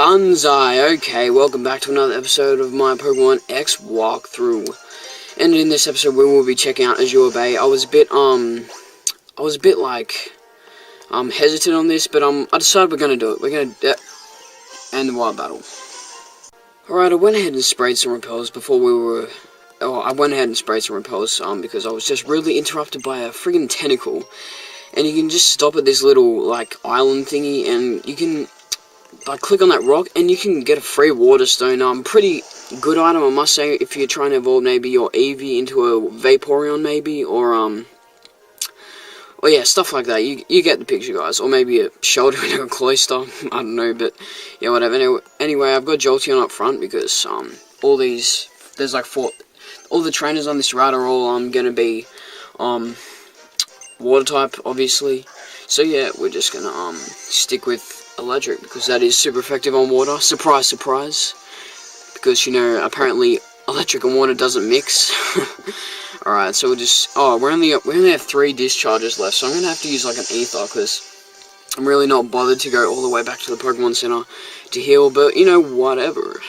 Banzai. Okay, welcome back to another episode of my Pokemon X walkthrough. And in this episode, we will be checking out Azure Bay. I was a bit hesitant on this, but I decided we're gonna do it. We're gonna end the wild battle. Alright, I went ahead and sprayed some repels before we were. I went ahead and sprayed some repels because I was just really interrupted by a friggin' tentacle. And you can just stop at this little like island thingy, and you can click on that rock, and you can get a free water stone. Pretty good item, I must say, if you're trying to evolve maybe your Eevee into a Vaporeon, maybe, or yeah, stuff like that. You get the picture, guys. Or maybe a Shoulder into a Cloyster. I don't know, but yeah, whatever. Anyway, I've got Jolteon up front because there's like all the trainers on this route are all gonna be water type, obviously. So yeah, we're just gonna stick with electric because that is super effective on water. Surprise, surprise. Because apparently electric and water doesn't mix. All right, so we'll just we only have 3 discharges left, so I'm gonna have to use like an ether because I'm really not bothered to go all the way back to the Pokemon Center to heal. But whatever.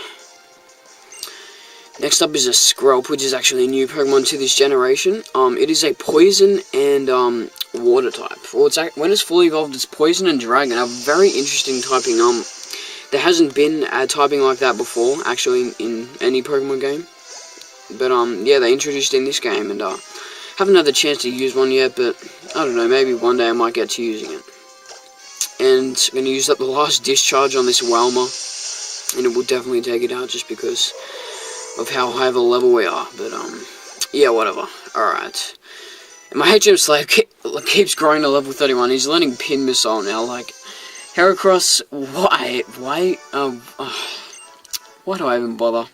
Next up is a Skrelp, which is actually a new Pokemon to this generation. It is a poison and water type. Well, when it's fully evolved, it's poison and dragon. A very interesting typing. There hasn't been a typing like that before, actually, in any Pokemon game. But yeah, they introduced it in this game, and haven't had the chance to use one yet. But I don't know, maybe one day I might get to using it. And I'm gonna use up the last discharge on this Walmer, and it will definitely take it out just because of how high of a level we are. But yeah, whatever. Alright. And my HM Slave keeps growing to level 31. He's learning Pin Missile now. Like, Heracross, why do I even bother?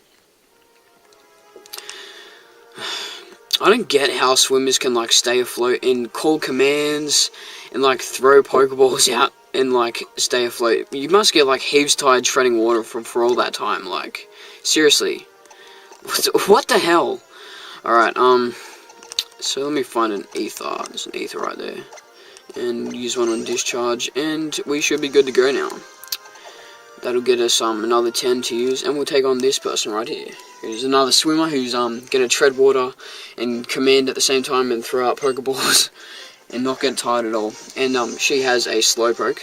I don't get how swimmers can like stay afloat and call commands and like throw Pokeballs out and like stay afloat. You must get like heaps tired treading water for all that time. Like, seriously. What the hell? Alright, so let me find an ether. There's an ether right there. And use one on discharge, and we should be good to go now. That'll get us another 10 to use, and we'll take on this person right here. Here's another swimmer who's gonna tread water and command at the same time and throw out Pokeballs and not get tired at all. And she has a Slowpoke.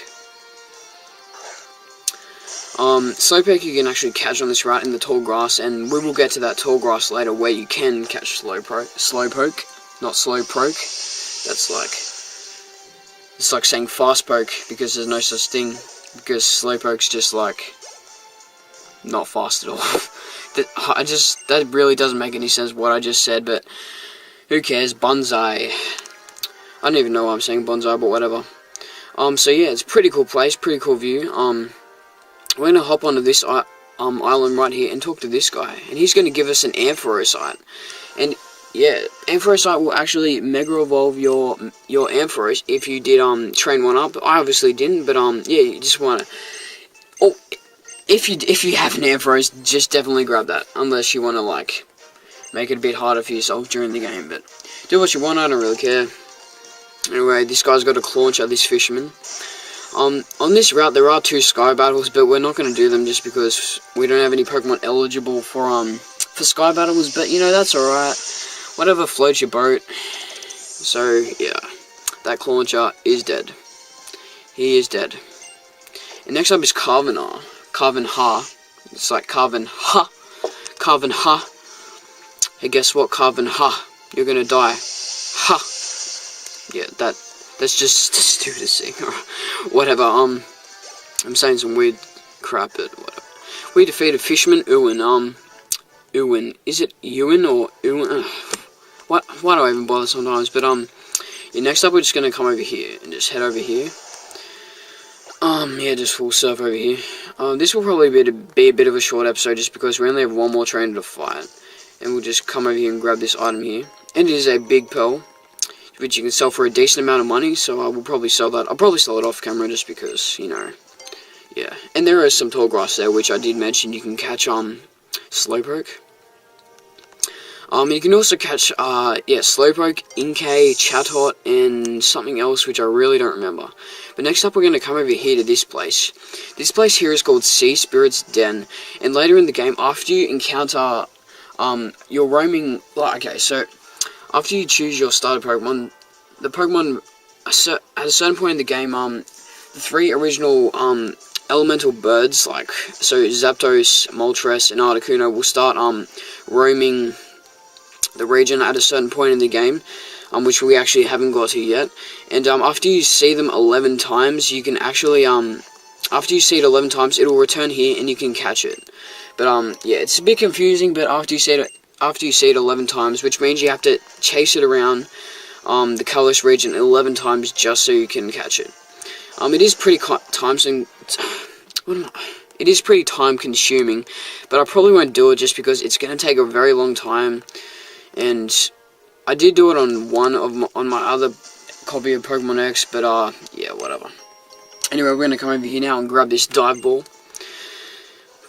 Slowpoke you can actually catch on this route in the tall grass, and we will get to that tall grass later where you can catch Slowpoke, not Slowpoke. That's it's like saying fast poke because there's no such thing, because Slowpoke's just like not fast at all. That really doesn't make any sense what I just said, but who cares? Banzai. I don't even know why I'm saying Banzai, but whatever. So yeah, it's a pretty cool place, pretty cool view. We're going to hop onto this island right here and talk to this guy. And he's going to give us an Ampharosite. And yeah, Ampharosite will actually Mega Evolve your Ampharos if you did train one up. I obviously didn't, but yeah, you just want to... Oh, if you have an Ampharos, just definitely grab that. Unless you want to like make it a bit harder for yourself during the game. But do what you want, I don't really care. Anyway, this guy's got a Clauncher, this fisherman. On this route, there are 2 Sky Battles, but we're not going to do them just because we don't have any Pokemon eligible for Sky Battles, but, that's alright. Whatever floats your boat. So, yeah, that Clauncher is dead. He is dead. And next up is Carvenar. Carvenha. It's like Carvenha. Carvenha. Hey, guess what, Carvenha? You're going to die. Ha! Yeah, that's just the stupidest thing. Whatever, I'm saying some weird crap, but whatever. We defeated Fisherman Ewan. Ewan. Is it Ewan or Ewan? Why do I even bother sometimes? But, yeah, next up we're just gonna come over here and just head over here. Yeah, just full surf over here. This will probably be a bit of a short episode just because we only have one more trainer to fight. And we'll just come over here and grab this item here. And it is a big pearl, which you can sell for a decent amount of money, so I will probably sell that. I'll probably sell it off camera just because, yeah. And there is some tall grass there, which I did mention you can catch Slowpoke. You can also catch, Slowpoke, Inkay, Chatot, and something else which I really don't remember. But next up we're going to come over here to this place. This place here is called Sea Spirit's Den, and later in the game, after you encounter, your roaming, okay, so, after you choose your starter Pokemon, the Pokemon, at a certain point in the game, the 3 original, elemental birds, so Zapdos, Moltres, and Articuno will start, roaming the region at a certain point in the game, which we actually haven't got to yet. And after you see them 11 times, you can actually after you see it 11 times, it'll return here and you can catch it. But yeah, it's a bit confusing. But after you see it 11 times, which means you have to chase it around the Kalos region 11 times just so you can catch it. It is pretty It is pretty time consuming, but I probably won't do it just because it's going to take a very long time. And I did do it on on my other copy of Pokemon X, but yeah, whatever. Anyway, we're gonna come over here now and grab this dive ball.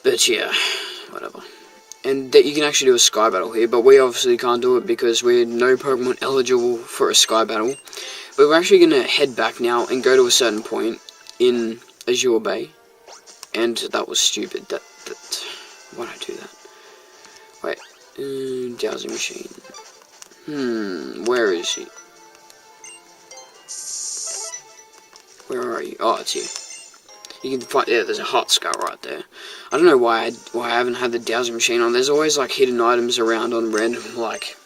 But yeah, whatever. And that you can actually do a sky battle here, but we obviously can't do it because we're no Pokemon eligible for a sky battle. But we're actually gonna head back now and go to a certain point in Azure Bay. And that was stupid. Why'd I do that? Wait. Dowsing machine. Where is he? Where are you? Oh, it's here. You can find, yeah, there's a hot scar right there. I don't know why I haven't had the dowsing machine on. There's always like hidden items around on random like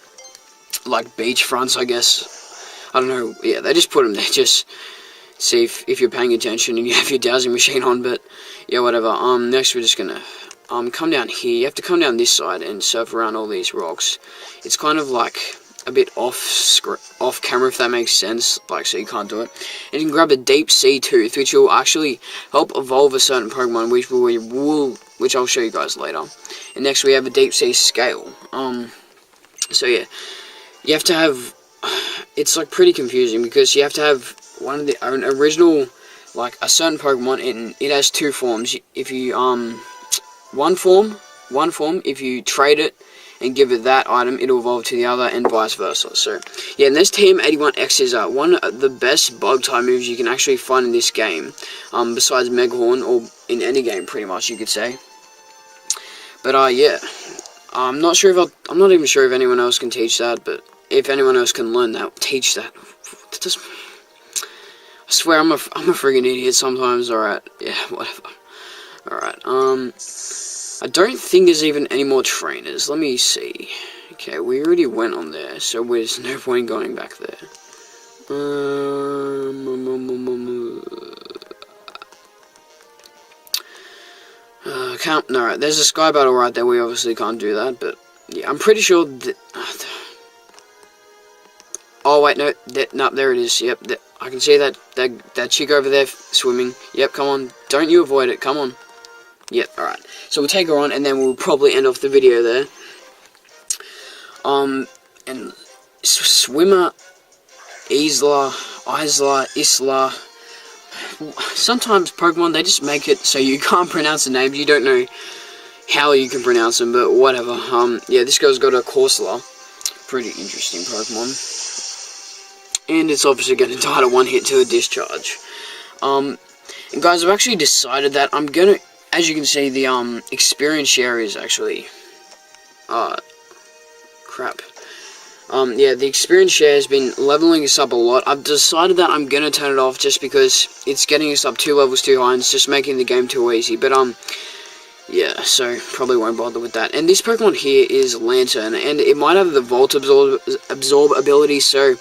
beach fronts, I guess. I don't know. Yeah, they just put them there just see if you're paying attention and you have your dowsing machine on. But yeah, whatever. Next we're just gonna come down here. You have to come down this side and surf around all these rocks. It's kind of like a bit off camera, if that makes sense, so you can't do it. And you can grab a deep sea tooth, which will actually help evolve a certain Pokemon, which I'll show you guys later. And next we have a deep sea scale. So yeah, you have to have, it's like pretty confusing because you have to have one of the original, like a certain Pokemon, and it has 2 forms. If you one form, if you trade it and give it that item, it'll evolve to the other, and vice versa. So, yeah, and this TM81X is one of the best bug-type moves you can actually find in this game, besides Meghorn, or in any game, pretty much, you could say. But, yeah, I'm not even sure if anyone else can teach that, but if anyone else can learn that, teach that. I swear, I'm a friggin' idiot sometimes. Alright, yeah, whatever. Alright, I don't think there's even any more trainers. Let me see. Okay, we already went on there, so there's no point going back there. No, there's a sky battle right there. We obviously can't do that, but yeah, I'm pretty sure that. Oh wait, no, there it is. Yep, I can see that chick over there swimming. Yep, come on, don't you avoid it. Come on. Yep, alright. So we'll take her on, and then we'll probably end off the video there. And Swimmer, Isla, sometimes Pokemon, they just make it so you can't pronounce the names. You don't know how you can pronounce them, but whatever. Yeah, this girl's got a Corsola. Pretty interesting Pokemon. And it's obviously going to die to one hit to a discharge. And guys, I've actually decided that I'm gonna, as you can see, the experience share is actually crap. Yeah, the experience share has been leveling us up a lot. I've decided that I'm gonna turn it off just because it's getting us up 2 levels too high and it's just making the game too easy. But yeah, so probably won't bother with that. And this Pokemon here is Lantern, and it might have the Volt Absorb ability, so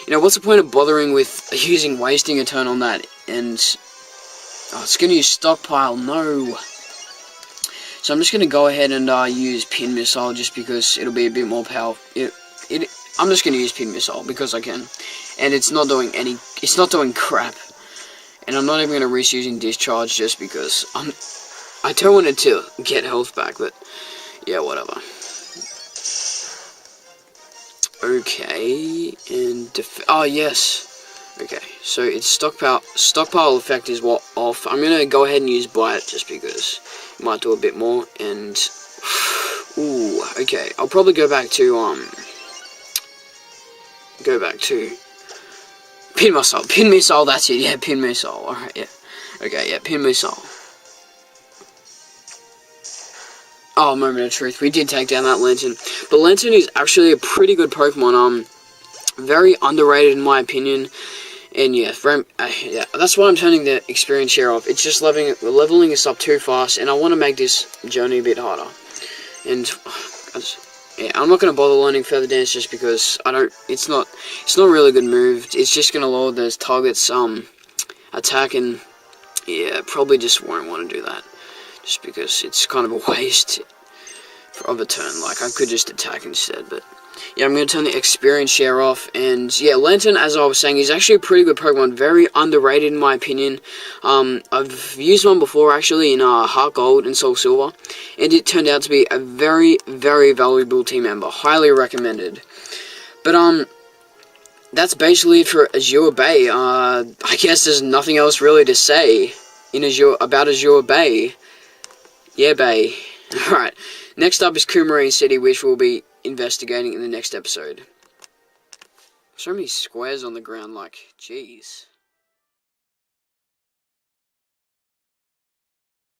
you know, what's the point of bothering with wasting a turn on that? And it's going to use Stockpile, no. So I'm just going to go ahead and use Pin Missile just because it'll be a bit more powerful. I'm just going to use Pin Missile because I can. And it's not doing crap. And I'm not even going to risk using Discharge just because I don't want it to get health back, but yeah, whatever. Okay, and oh yes. Okay, so its stockpile effect is off. I'm gonna go ahead and use Bite just because it might do a bit more. And Ooh, okay. I'll probably go back to Pin Missile. Pin Missile, that's it. Yeah, Pin Missile. Alright, yeah. Okay, yeah, Pin Missile. Oh, moment of truth. We did take down that Lantern. But Lantern is actually a pretty good Pokemon. Very underrated in my opinion. And yeah, yeah, that's why I'm turning the experience share off. It's just leveling us up too fast, and I want to make this journey a bit harder. And yeah, I'm not going to bother learning Feather Dance just because it's not a really good move. It's just going to lower those targets attack, and yeah, probably just won't want to do that. Just because it's kind of a waste of a turn. Like, I could just attack instead, but yeah, I'm going to turn the experience share off. And yeah, Lantern, as I was saying, is actually a pretty good Pokemon. Very underrated in my opinion. I've used one before actually in Heart Gold and Soul Silver, and it turned out to be a very, very valuable team member. Highly recommended. But that's basically it for Azure Bay. I guess there's nothing else really to say about Azure Bay. Yeah, Bay. Alright, next up is Coumarine City, which we'll be investigating in the next episode. So many squares on the ground, like, jeez.